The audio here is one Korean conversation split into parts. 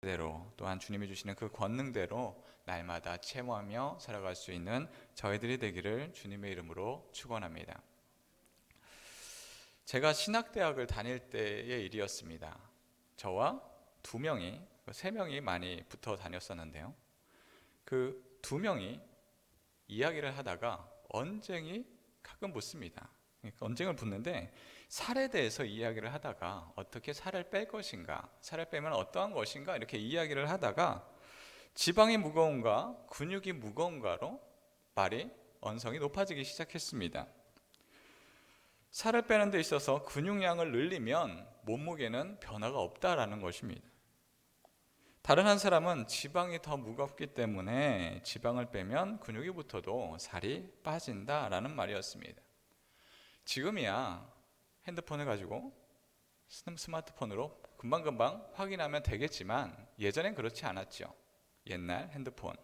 대로 또한 주님이 주시는 그 권능대로 날마다 체험하며 살아갈 수 있는 저희들이 되기를 주님의 이름으로 축원합니다. 제가 신학대학을 다닐 때의 일이었습니다. 저와 세 명이 많이 붙어 다녔었는데요. 그 두 명이 이야기를 하다가 언쟁이 가끔 붙습니다. 언쟁을 붙는데 살에 대해서 이야기를 하다가 어떻게 살을 뺄 것인가, 살을 빼면 어떠한 것인가 이렇게 이야기를 하다가 지방이 무거운가 근육이 무거운가로 언성이 높아지기 시작했습니다. 살을 빼는 데 있어서 근육량을 늘리면 몸무게는 변화가 없다라는 것입니다. 다른 한 사람은 지방이 더 무겁기 때문에 지방을 빼면 근육이 붙어도 살이 빠진다라는 말이었습니다. 지금이야 핸드폰을 가지고 스마트폰으로 금방금방 확인하면 되겠지만 예전엔 그렇지 않았죠. 옛날 핸드폰,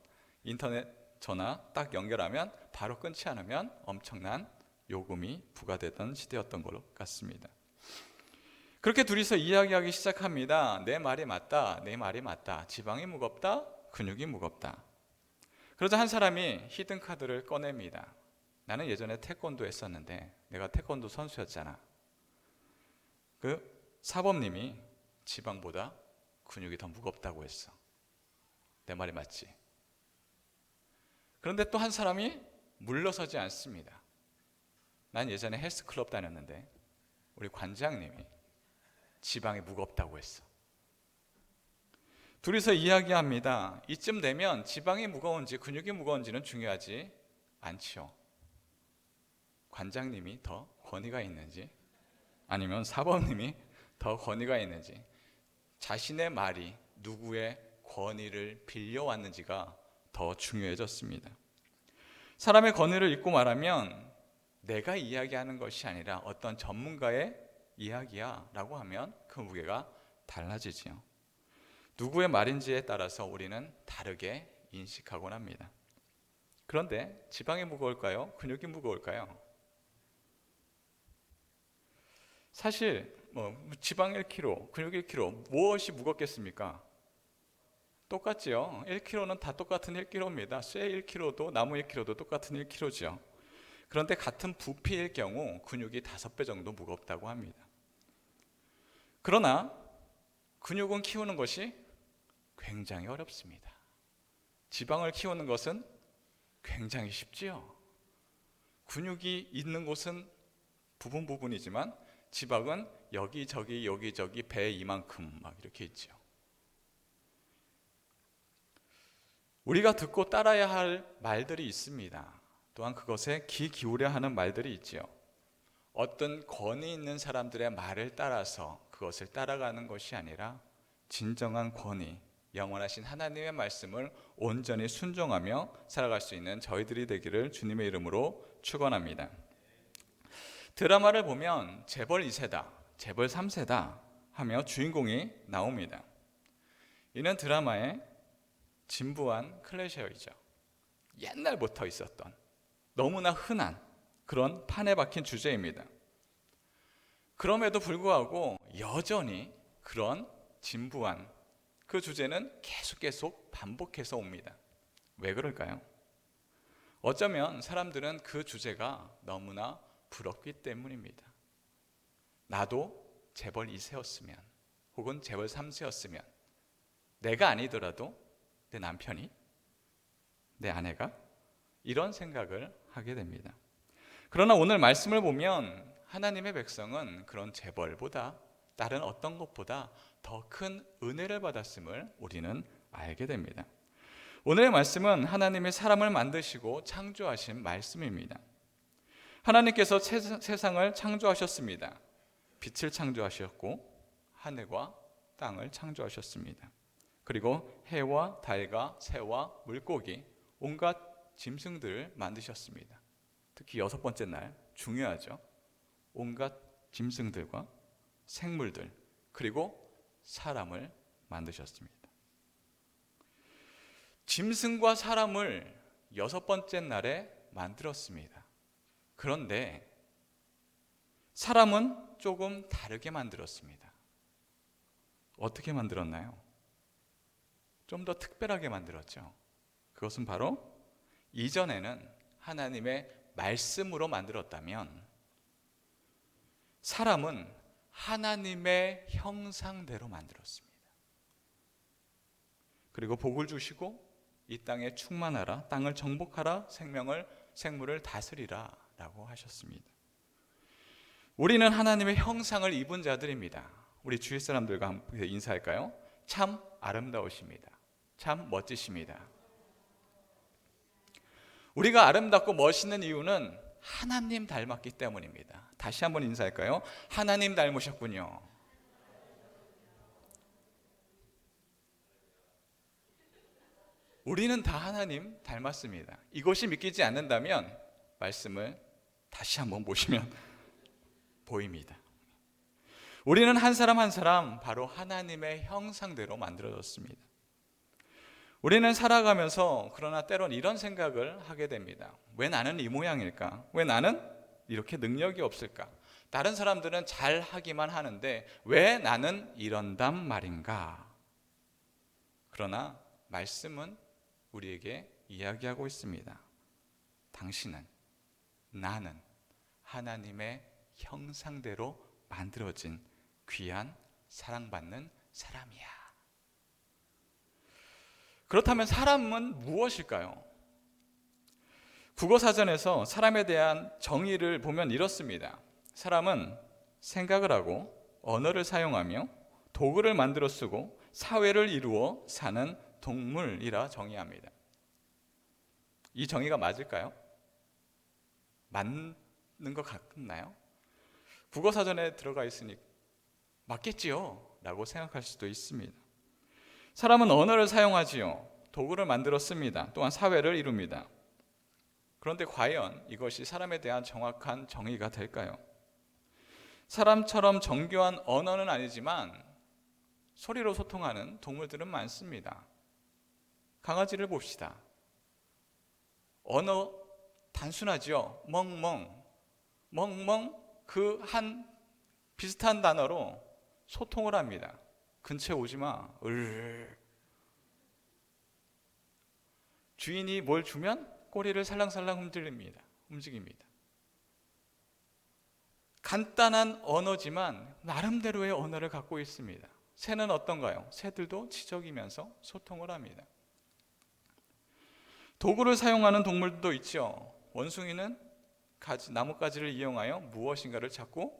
인터넷 전화 딱 연결하면 바로 끊지 않으면 엄청난 요금이 부과되던 시대였던 것 같습니다. 그렇게 둘이서 이야기하기 시작합니다. 내 말이 맞다, 내 말이 맞다. 지방이 무겁다, 근육이 무겁다. 그러자 한 사람이 히든 카드를 꺼냅니다. 나는 예전에 태권도 했었는데 내가 태권도 선수였잖아. 그 사범님이 지방보다 근육이 더 무겁다고 했어. 내 말이 맞지? 그런데 또 한 사람이 물러서지 않습니다. 난 예전에 헬스클럽 다녔는데 우리 관장님이 지방이 무겁다고 했어. 둘이서 이야기합니다. 이쯤 되면 지방이 무거운지 근육이 무거운지는 중요하지 않지요. 관장님이 더 권위가 있는지 아니면 사범님이 더 권위가 있는지, 자신의 말이 누구의 권위를 빌려왔는지가 더 중요해졌습니다. 사람의 권위를 잊고 말하면 내가 이야기하는 것이 아니라 어떤 전문가의 이야기야 라고 하면 그 무게가 달라지지요. 누구의 말인지에 따라서 우리는 다르게 인식하곤 합니다. 그런데 지방이 무거울까요? 근육이 무거울까요? 사실 지방 1kg, 근육 1kg 무엇이 무겁겠습니까? 똑같지요. 1kg는 다 똑같은 1kg입니다. 쇠 1kg도 나무 1kg도 똑같은 1kg죠. 그런데 같은 부피일 경우 근육이 5배 정도 무겁다고 합니다. 그러나 근육은 키우는 것이 굉장히 어렵습니다. 지방을 키우는 것은 굉장히 쉽지요. 근육이 있는 곳은 부분이지만 지방은 여기저기 배 이만큼 막 이렇게 있죠. 우리가 듣고 따라야 할 말들이 있습니다. 또한 그것에 귀 기울여 하는 말들이 있지요. 어떤 권위 있는 사람들의 말을 따라서 그것을 따라가는 것이 아니라 진정한 권위, 영원하신 하나님의 말씀을 온전히 순종하며 살아갈 수 있는 저희들이 되기를 주님의 이름으로 축원합니다. 드라마를 보면 재벌 2세다, 재벌 3세다 하며 주인공이 나옵니다. 이는 드라마의 진부한 클리셰이죠. 옛날부터 있었던 너무나 흔한 그런 판에 박힌 주제입니다. 그럼에도 불구하고 여전히 그런 진부한 그 주제는 계속 반복해서 옵니다. 왜 그럴까요? 어쩌면 사람들은 그 주제가 너무나 부럽기 때문입니다. 나도 재벌 2세였으면 혹은 재벌 3세였으면 내가 아니더라도 내 남편이, 내 아내가 이런 생각을 하게 됩니다. 그러나 오늘 말씀을 보면 하나님의 백성은 그런 재벌보다 다른 어떤 것보다 더 큰 은혜를 받았음을 우리는 알게 됩니다. 오늘의 말씀은 하나님이 사람을 만드시고 창조하신 말씀입니다. 하나님께서 세상을 창조하셨습니다. 빛을 창조하셨고 하늘과 땅을 창조하셨습니다. 그리고 해와 달과 새와 물고기, 온갖 짐승들을 만드셨습니다. 특히 6번째 날 중요하죠. 온갖 짐승들과 생물들, 그리고 사람을 만드셨습니다. 짐승과 사람을 6번째 날에 만들었습니다. 그런데 사람은 조금 다르게 만들었습니다. 어떻게 만들었나요? 좀 더 특별하게 만들었죠. 그것은 바로 이전에는 하나님의 말씀으로 만들었다면 사람은 하나님의 형상대로 만들었습니다. 그리고 복을 주시고 이 땅에 충만하라, 땅을 정복하라, 생물을 다스리라 라고 하셨습니다. 우리는 하나님의 형상을 입은 자들입니다. 우리 주위 사람들과 함께 인사할까요? 참 아름다우십니다. 참 멋지십니다. 우리가 아름답고 멋있는 이유는 하나님 닮았기 때문입니다. 다시 한번 인사할까요? 하나님 닮으셨군요. 우리는 다 하나님 닮았습니다. 이것이 믿기지 않는다면 말씀을 다시 한번 보시면 보입니다. 우리는 한 사람 한 사람 바로 하나님의 형상대로 만들어졌습니다. 우리는 살아가면서 그러나 때론 이런 생각을 하게 됩니다. 왜 나는 이 모양일까? 왜 나는 이렇게 능력이 없을까? 다른 사람들은 잘 하기만 하는데 왜 나는 이런단 말인가? 그러나 말씀은 우리에게 이야기하고 있습니다. 당신은, 나는 하나님의 형상대로 만들어진 귀한 사랑받는 사람이야. 그렇다면 사람은 무엇일까요? 국어사전에서 사람에 대한 정의를 보면 이렇습니다. 사람은 생각을 하고 언어를 사용하며 도구를 만들어 쓰고 사회를 이루어 사는 동물이라 정의합니다. 이 정의가 맞을까요? 맞는 것 같나요? 국어사전에 들어가 있으니 맞겠지요? 라고 생각할 수도 있습니다. 사람은 언어를 사용하지요. 도구를 만들어 씁니다. 또한 사회를 이룹니다. 그런데 과연 이것이 사람에 대한 정확한 정의가 될까요? 사람처럼 정교한 언어는 아니지만 소리로 소통하는 동물들은 많습니다. 강아지를 봅시다. 언어 단순하지요. 멍멍. 멍멍 그 한 비슷한 단어로 소통을 합니다. 근처에 오지 마. 주인이 뭘 주면 꼬리를 살랑살랑 움직입니다. 간단한 언어지만 나름대로의 언어를 갖고 있습니다. 새는 어떤가요? 새들도 지저귀면서 소통을 합니다. 도구를 사용하는 동물도 있죠. 원숭이는 나뭇가지를 이용하여 무엇인가를 자꾸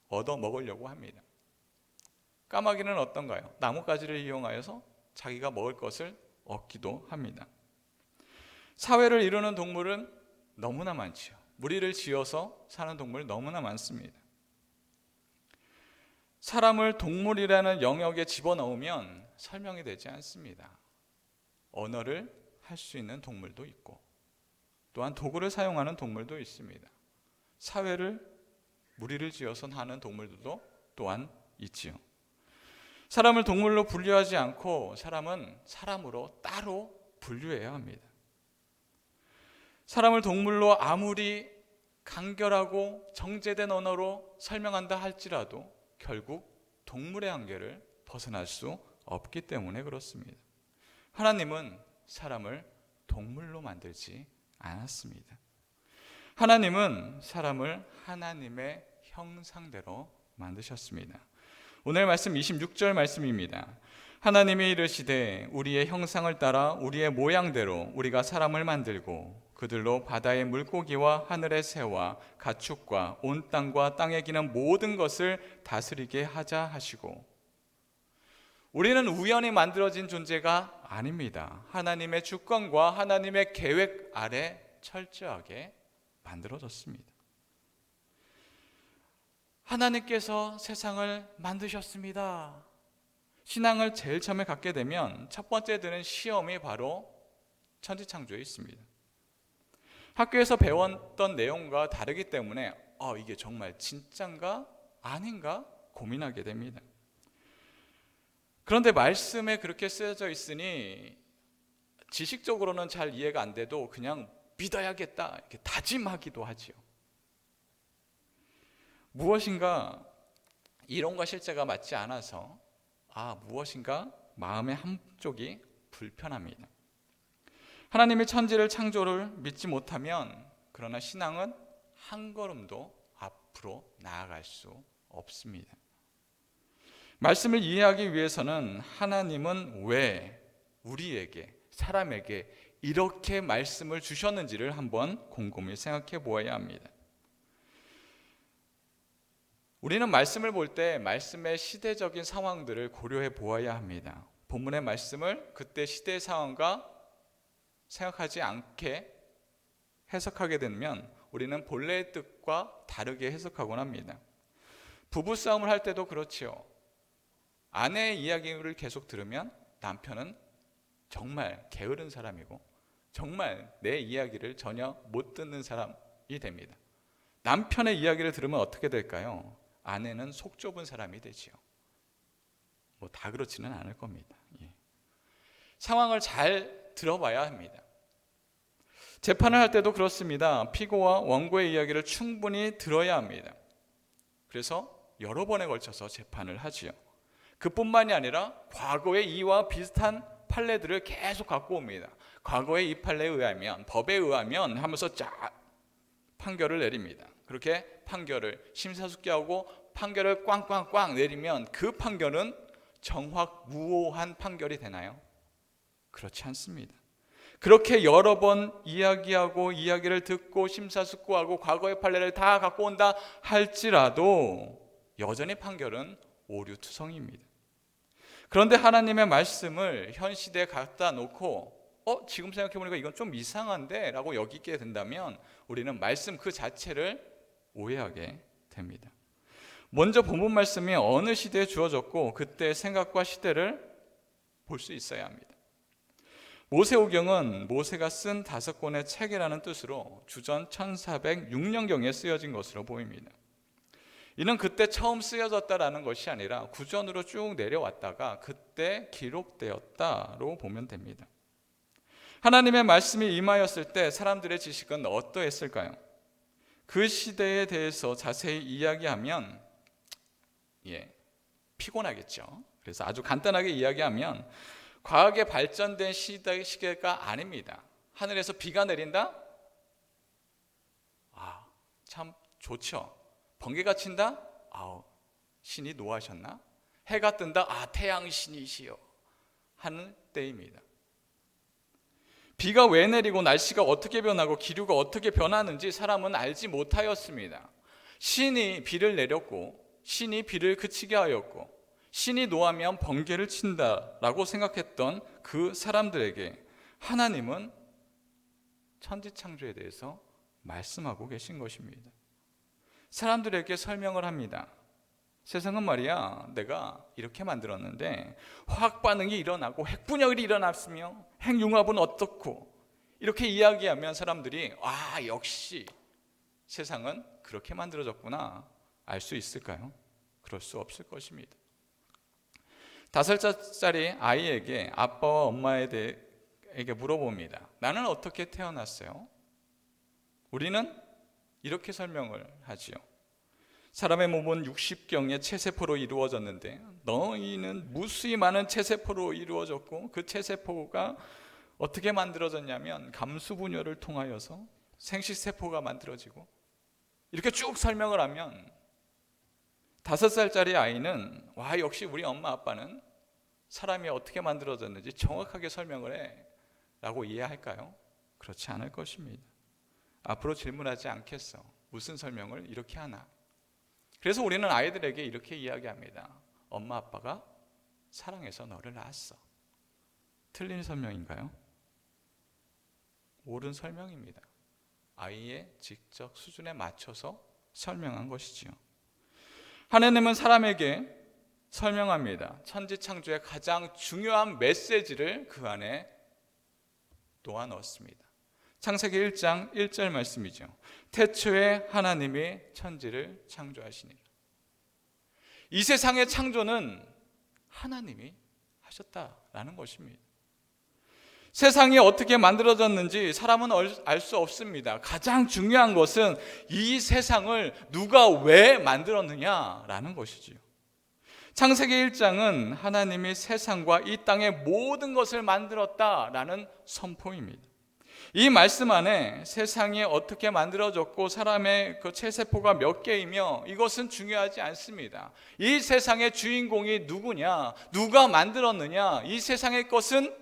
얻어 먹으려고 합니다. 까마귀는 어떤가요? 나뭇가지를 이용하여서 자기가 먹을 것을 얻기도 합니다. 사회를 이루는 동물은 너무나 많지요. 무리를 지어서 사는 동물 너무나 많습니다. 사람을 동물이라는 영역에 집어넣으면 설명이 되지 않습니다. 언어를 할 수 있는 동물도 있고 또한 도구를 사용하는 동물도 있습니다. 사회를 무리를 지어서 하는 동물들도 또한 있지요. 사람을 동물로 분류하지 않고 사람은 사람으로 따로 분류해야 합니다. 사람을 동물로 아무리 간결하고 정제된 언어로 설명한다 할지라도 결국 동물의 한계를 벗어날 수 없기 때문에 그렇습니다. 하나님은 사람을 동물로 만들지 않았습니다. 하나님은 사람을 하나님의 형상대로 만드셨습니다. 오늘 말씀 26절 말씀입니다. 하나님이 이르시되 우리의 형상을 따라 우리의 모양대로 우리가 사람을 만들고 그들로 바다의 물고기와 하늘의 새와 가축과 온 땅과 땅에 기는 모든 것을 다스리게 하자 하시고, 우리는 우연히 만들어진 존재가 아닙니다. 하나님의 주권과 하나님의 계획 아래 철저하게 만들어졌습니다. 하나님께서 세상을 만드셨습니다. 신앙을 제일 처음에 갖게 되면 첫 번째 드는 시험이 바로 천지창조에 있습니다. 학교에서 배웠던 내용과 다르기 때문에 이게 정말 진짠가 아닌가 고민하게 됩니다. 그런데 말씀에 그렇게 쓰여져 있으니 지식적으로는 잘 이해가 안 돼도 그냥 믿어야겠다 이렇게 다짐하기도 하지요. 무엇인가 이론과 실제가 맞지 않아서 무엇인가 마음의 한쪽이 불편합니다. 하나님이 천지를 창조를 믿지 못하면 그러나 신앙은 한 걸음도 앞으로 나아갈 수 없습니다. 말씀을 이해하기 위해서는 하나님은 왜 우리에게, 사람에게 이렇게 말씀을 주셨는지를 한번 곰곰이 생각해 보아야 합니다. 우리는 말씀을 볼 때 말씀의 시대적인 상황들을 고려해 보아야 합니다. 본문의 말씀을 그때 시대의 상황과 생각하지 않게 해석하게 되면 우리는 본래의 뜻과 다르게 해석하곤 합니다. 부부싸움을 할 때도 그렇지요. 아내의 이야기를 계속 들으면 남편은 정말 게으른 사람이고 정말 내 이야기를 전혀 못 듣는 사람이 됩니다. 남편의 이야기를 들으면 어떻게 될까요? 아내는 속 좁은 사람이 되지요. 뭐 다 그렇지는 않을 겁니다. 상황을 잘 들어봐야 합니다. 재판을 할 때도 그렇습니다. 피고와 원고의 이야기를 충분히 들어야 합니다. 그래서 여러 번에 걸쳐서 재판을 하지요. 그뿐만이 아니라 과거의 이와 비슷한 판례들을 계속 갖고 옵니다. 과거의 이 판례에 의하면, 법에 의하면 하면서 쫙 판결을 내립니다. 그렇게 판결을 심사숙고하고 판결을 꽝꽝꽝 내리면 그 판결은 정확무오한 판결이 되나요? 그렇지 않습니다. 그렇게 여러 번 이야기하고 이야기를 듣고 심사숙고하고 과거의 판례를 다 갖고 온다 할지라도 여전히 판결은 오류투성입니다. 그런데 하나님의 말씀을 현 시대에 갖다 놓고 지금 생각해보니까 이건 좀 이상한데 라고 여기게 된다면 우리는 말씀 그 자체를 오해하게 됩니다. 먼저 본문 말씀이 어느 시대에 주어졌고 그때의 생각과 시대를 볼 수 있어야 합니다. 모세오경은 모세가 쓴 5권의 책이라는 뜻으로 주전 1406년경에 쓰여진 것으로 보입니다. 이는 그때 처음 쓰여졌다라는 것이 아니라 구전으로 쭉 내려왔다가 그때 기록되었다로 보면 됩니다. 하나님의 말씀이 임하였을 때 사람들의 지식은 어떠했을까요? 그 시대에 대해서 자세히 이야기하면 피곤하겠죠. 그래서 아주 간단하게 이야기하면 과학에 발전된 시대가 아닙니다. 하늘에서 비가 내린다? 참 좋죠. 번개가 친다? 신이 노하셨나? 해가 뜬다? 태양신이시여 하는 때입니다. 비가 왜 내리고 날씨가 어떻게 변하고 기류가 어떻게 변하는지 사람은 알지 못하였습니다. 신이 비를 내렸고 신이 비를 그치게 하였고 신이 노하면 번개를 친다라고 생각했던 그 사람들에게 하나님은 천지창조에 대해서 말씀하고 계신 것입니다. 사람들에게 설명을 합니다. 세상은 말이야 내가 이렇게 만들었는데 화학 반응이 일어나고 핵분열이 일어났으며 핵융합은 어떻고 이렇게 이야기하면 사람들이 역시 세상은 그렇게 만들어졌구나 알 수 있을까요? 그럴 수 없을 것입니다. 5살짜리 아이에게 아빠와 엄마에게 물어봅니다. 나는 어떻게 태어났어요? 우리는 이렇게 설명을 하지요. 사람의 몸은 60경의 체세포로 이루어졌는데 너희는 무수히 많은 체세포로 이루어졌고 그 체세포가 어떻게 만들어졌냐면 감수분열을 통하여서 생식세포가 만들어지고 이렇게 쭉 설명을 하면 5살짜리 아이는 역시 우리 엄마 아빠는 사람이 어떻게 만들어졌는지 정확하게 설명을 해 라고 이해할까요? 그렇지 않을 것입니다. 앞으로 질문하지 않겠어. 무슨 설명을 이렇게 하나? 그래서 우리는 아이들에게 이렇게 이야기합니다. 엄마 아빠가 사랑해서 너를 낳았어. 틀린 설명인가요? 옳은 설명입니다. 아이의 지적 수준에 맞춰서 설명한 것이지요. 하나님은 사람에게 설명합니다. 천지창조의 가장 중요한 메시지를 그 안에 놓아 넣었습니다. 창세기 1장 1절 말씀이죠. 태초에 하나님이 천지를 창조하시니라. 이 세상의 창조는 하나님이 하셨다라는 것입니다. 세상이 어떻게 만들어졌는지 사람은 알 수 없습니다. 가장 중요한 것은 이 세상을 누가 왜 만들었느냐라는 것이지요. 창세기 1장은 하나님이 세상과 이 땅의 모든 것을 만들었다라는 선포입니다. 이 말씀 안에 세상이 어떻게 만들어졌고 사람의 그 체세포가 몇 개이며 이것은 중요하지 않습니다. 이 세상의 주인공이 누구냐, 누가 만들었느냐, 이 세상의 것은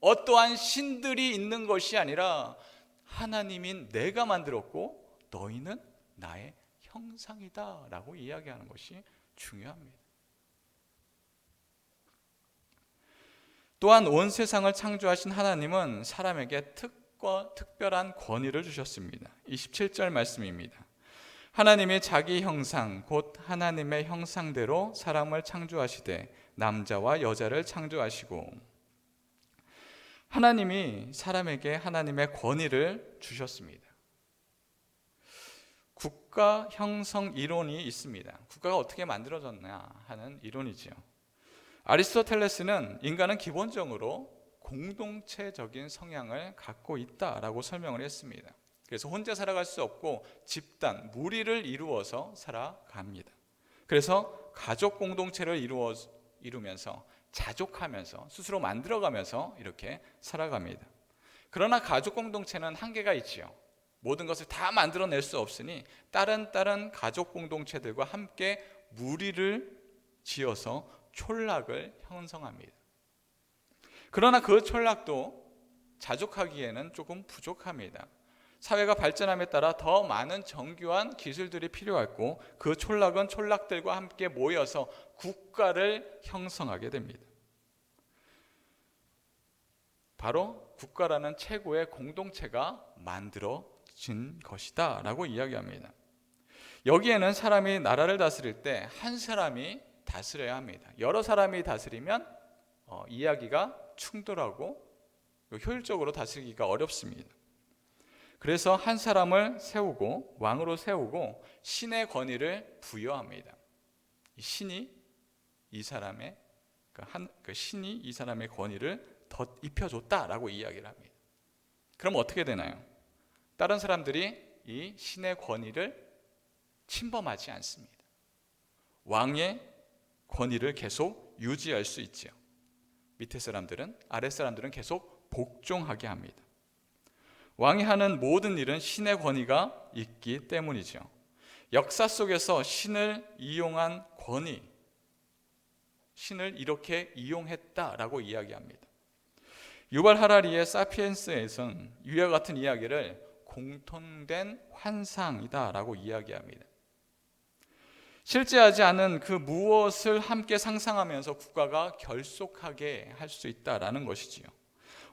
어떠한 신들이 있는 것이 아니라 하나님인 내가 만들었고 너희는 나의 형상이다 라고 이야기하는 것이 중요합니다. 또한 온 세상을 창조하신 하나님은 사람에게 특별한 권위를 주셨습니다. 27절 말씀입니다. 하나님이 자기 형상 곧 하나님의 형상대로 사람을 창조하시되 남자와 여자를 창조하시고, 하나님이 사람에게 하나님의 권위를 주셨습니다. 국가 형성 이론이 있습니다. 국가가 어떻게 만들어졌냐 하는 이론이지요. 아리스토텔레스는 인간은 기본적으로 공동체적인 성향을 갖고 있다라고 설명을 했습니다. 그래서 혼자 살아갈 수 없고 집단, 무리를 이루어서 살아갑니다. 그래서 가족 공동체를 이루면서 자족하면서 스스로 만들어가면서 이렇게 살아갑니다. 그러나 가족 공동체는 한계가 있지요. 모든 것을 다 만들어낼 수 없으니 다른 가족 공동체들과 함께 무리를 지어서 촌락을 형성합니다. 그러나 그 촌락도 자족하기에는 조금 부족합니다. 사회가 발전함에 따라 더 많은 정교한 기술들이 필요했고 그 촌락은 촌락들과 함께 모여서 국가를 형성하게 됩니다. 바로 국가라는 최고의 공동체가 만들어진 것이다 라고 이야기합니다. 여기에는 사람이 나라를 다스릴 때 한 사람이 다스려야 합니다. 여러 사람이 다스리면 이야기가 충돌하고 효율적으로 다스리기가 어렵습니다. 그래서 한 사람을 세우고 왕으로 세우고 신의 권위를 부여합니다. 신이 이 사람의 신이 이 사람의 권위를 더 입혀줬다라고 이야기를 합니다. 그럼 어떻게 되나요? 다른 사람들이 이 신의 권위를 침범하지 않습니다. 왕의 권위를 계속 유지할 수 있지요. 밑에 사람들은, 아랫 사람들은 계속 복종하게 합니다. 왕이 하는 모든 일은 신의 권위가 있기 때문이죠. 역사 속에서 신을 이용한 권위, 신을 이렇게 이용했다라고 이야기합니다. 유발 하라리의 사피엔스에서는 위와 같은 이야기를 공통된 환상이다라고 이야기합니다. 실제하지 않은 그 무엇을 함께 상상하면서 국가가 결속하게 할 수 있다라는 것이지요.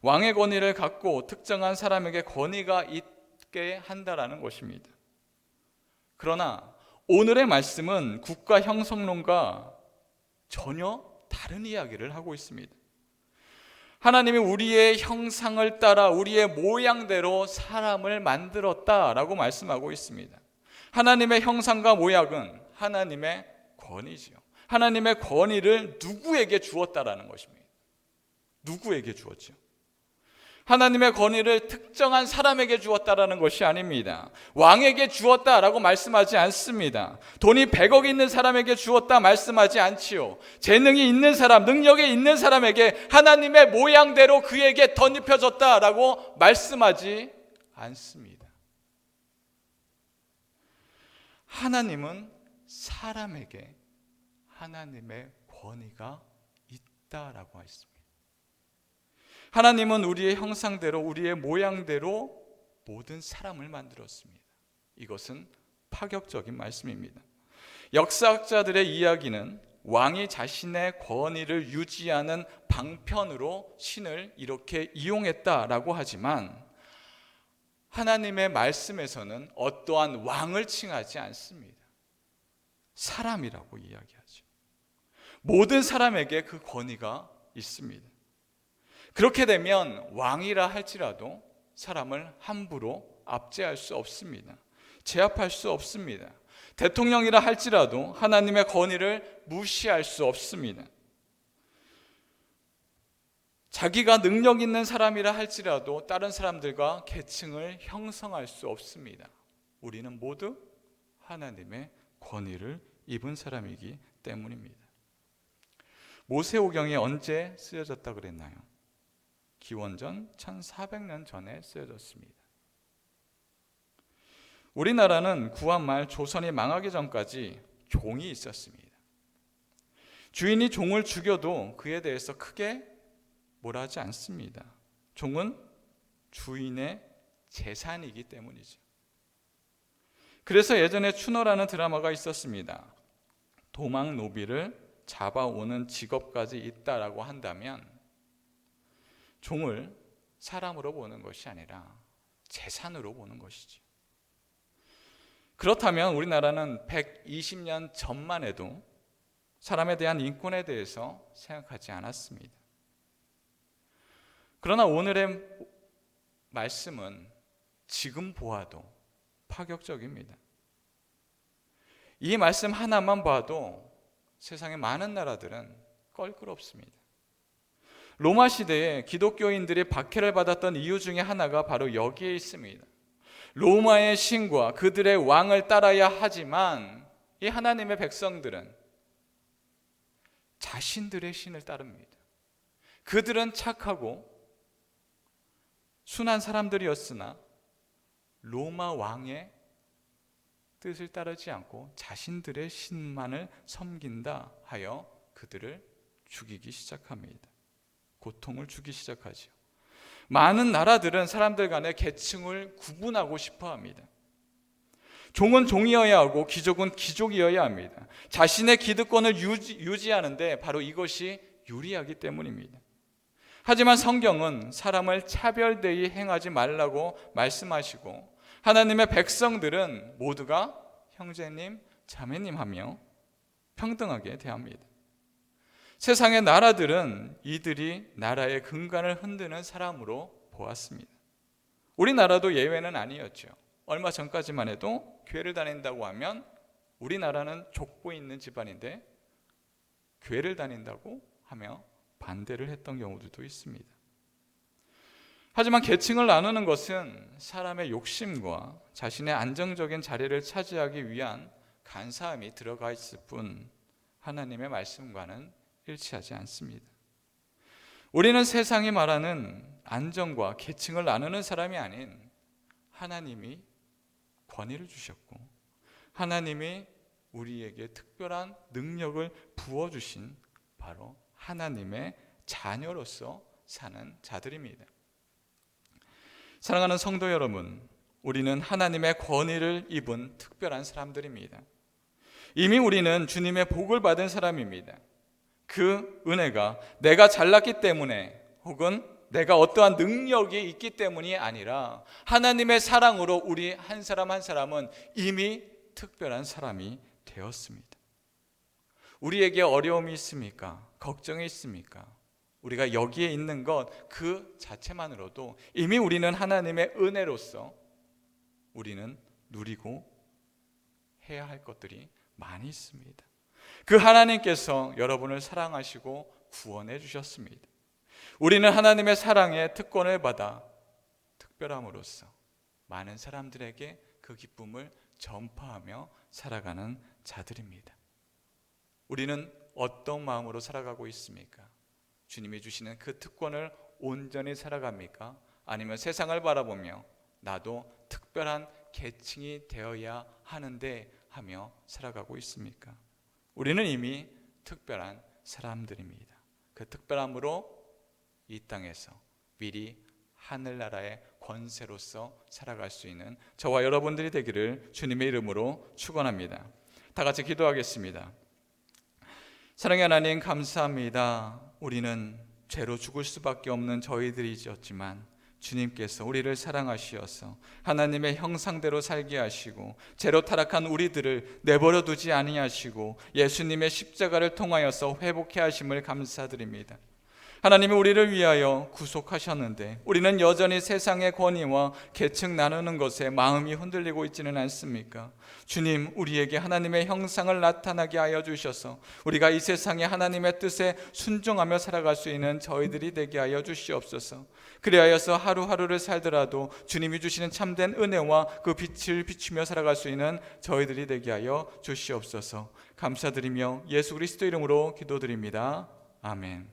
왕의 권위를 갖고 특정한 사람에게 권위가 있게 한다라는 것입니다. 그러나 오늘의 말씀은 국가 형성론과 전혀 다른 이야기를 하고 있습니다. 하나님이 우리의 형상을 따라 우리의 모양대로 사람을 만들었다라고 말씀하고 있습니다. 하나님의 형상과 모양은 하나님의 권위지요. 하나님의 권위를 누구에게 주었다라는 것입니다. 누구에게 주었죠? 하나님의 권위를 특정한 사람에게 주었다라는 것이 아닙니다. 왕에게 주었다라고 말씀하지 않습니다. 돈이 100억 있는 사람에게 주었다 말씀하지 않지요. 재능이 있는 사람, 능력이 있는 사람에게 하나님의 모양대로 그에게 덧입혀졌다라고 말씀하지 않습니다. 하나님은 사람에게 하나님의 권위가 있다라고 했습니다. 하나님은 우리의 형상대로 우리의 모양대로 모든 사람을 만들었습니다. 이것은 파격적인 말씀입니다. 역사학자들의 이야기는 왕이 자신의 권위를 유지하는 방편으로 신을 이렇게 이용했다라고 하지만 하나님의 말씀에서는 어떠한 왕을 칭하지 않습니다. 사람이라고 이야기하죠. 모든 사람에게 그 권위가 있습니다. 그렇게 되면 왕이라 할지라도 사람을 함부로 압제할 수 없습니다. 제압할 수 없습니다. 대통령이라 할지라도 하나님의 권위를 무시할 수 없습니다. 자기가 능력 있는 사람이라 할지라도 다른 사람들과 계층을 형성할 수 없습니다. 우리는 모두 하나님의 권위를 입은 사람이기 때문입니다. 모세오경이 언제 쓰여졌다 그랬나요? 기원전 1400년 전에 쓰여졌습니다. 우리나라는 구한 말 조선이 망하기 전까지 종이 있었습니다. 주인이 종을 죽여도 그에 대해서 크게 뭐라 하지 않습니다. 종은 주인의 재산이기 때문이죠. 그래서 예전에 추노라는 드라마가 있었습니다. 도망 노비를 잡아오는 직업까지 있다라고 한다면 종을 사람으로 보는 것이 아니라 재산으로 보는 것이죠. 그렇다면 우리나라는 120년 전만 해도 사람에 대한 인권에 대해서 생각하지 않았습니다. 그러나 오늘의 말씀은 지금 보아도 파격적입니다. 이 말씀 하나만 봐도 세상의 많은 나라들은 껄끄럽습니다. 로마 시대에 기독교인들이 박해를 받았던 이유 중에 하나가 바로 여기에 있습니다. 로마의 신과 그들의 왕을 따라야 하지만 이 하나님의 백성들은 자신들의 신을 따릅니다. 그들은 착하고 순한 사람들이었으나 로마 왕의 뜻을 따르지 않고 자신들의 신만을 섬긴다 하여 그들을 죽이기 시작합니다. 고통을 주기 시작하죠. 많은 나라들은 사람들 간의 계층을 구분하고 싶어 합니다. 종은 종이어야 하고 귀족은 귀족이어야 합니다. 자신의 기득권을 유지하는데 바로 이것이 유리하기 때문입니다. 하지만 성경은 사람을 차별되이 행하지 말라고 말씀하시고 하나님의 백성들은 모두가 형제님, 자매님 하며 평등하게 대합니다. 세상의 나라들은 이들이 나라의 근간을 흔드는 사람으로 보았습니다. 우리나라도 예외는 아니었죠. 얼마 전까지만 해도 교회를 다닌다고 하면 우리나라는 족보 있는 집안인데 교회를 다닌다고 하며 반대를 했던 경우들도 있습니다. 하지만 계층을 나누는 것은 사람의 욕심과 자신의 안정적인 자리를 차지하기 위한 간사함이 들어가 있을 뿐 하나님의 말씀과는 일치하지 않습니다. 우리는 세상이 말하는 안정과 계층을 나누는 사람이 아닌 하나님이 권위를 주셨고 하나님이 우리에게 특별한 능력을 부어주신 바로 하나님의 자녀로서 사는 자들입니다. 사랑하는 성도 여러분, 우리는 하나님의 권위를 입은 특별한 사람들입니다. 이미 우리는 주님의 복을 받은 사람입니다. 그 은혜가 내가 잘났기 때문에 혹은 내가 어떠한 능력이 있기 때문이 아니라 하나님의 사랑으로 우리 한 사람 한 사람은 이미 특별한 사람이 되었습니다. 우리에게 어려움이 있습니까? 걱정이 있습니까? 우리가 여기에 있는 것 그 자체만으로도 이미 우리는 하나님의 은혜로서 우리는 누리고 해야 할 것들이 많이 있습니다. 그 하나님께서 여러분을 사랑하시고 구원해 주셨습니다. 우리는 하나님의 사랑의 특권을 받아 특별함으로써 많은 사람들에게 그 기쁨을 전파하며 살아가는 자들입니다. 우리는 어떤 마음으로 살아가고 있습니까? 주님이 주시는 그 특권을 온전히 살아갑니까? 아니면 세상을 바라보며 나도 특별한 계층이 되어야 하는데 하며 살아가고 있습니까? 우리는 이미 특별한 사람들입니다. 그 특별함으로 이 땅에서 미리 하늘나라의 권세로서 살아갈 수 있는 저와 여러분들이 되기를 주님의 이름으로 축원합니다. 다 같이 기도하겠습니다. 사랑의 하나님, 감사합니다. 우리는 죄로 죽을 수밖에 없는 저희들이었지만 주님께서 우리를 사랑하시어서 하나님의 형상대로 살게 하시고 죄로 타락한 우리들을 내버려 두지 아니하시고 예수님의 십자가를 통하여서 회복해 하심을 감사드립니다. 하나님이 우리를 위하여 구속하셨는데 우리는 여전히 세상의 권위와 계층 나누는 것에 마음이 흔들리고 있지는 않습니까? 주님, 우리에게 하나님의 형상을 나타나게 하여 주셔서 우리가 이 세상에 하나님의 뜻에 순종하며 살아갈 수 있는 저희들이 되게 하여 주시옵소서. 그리하여서 하루하루를 살더라도 주님이 주시는 참된 은혜와 그 빛을 비추며 살아갈 수 있는 저희들이 되게 하여 주시옵소서. 감사드리며 예수 그리스도 이름으로 기도드립니다. 아멘.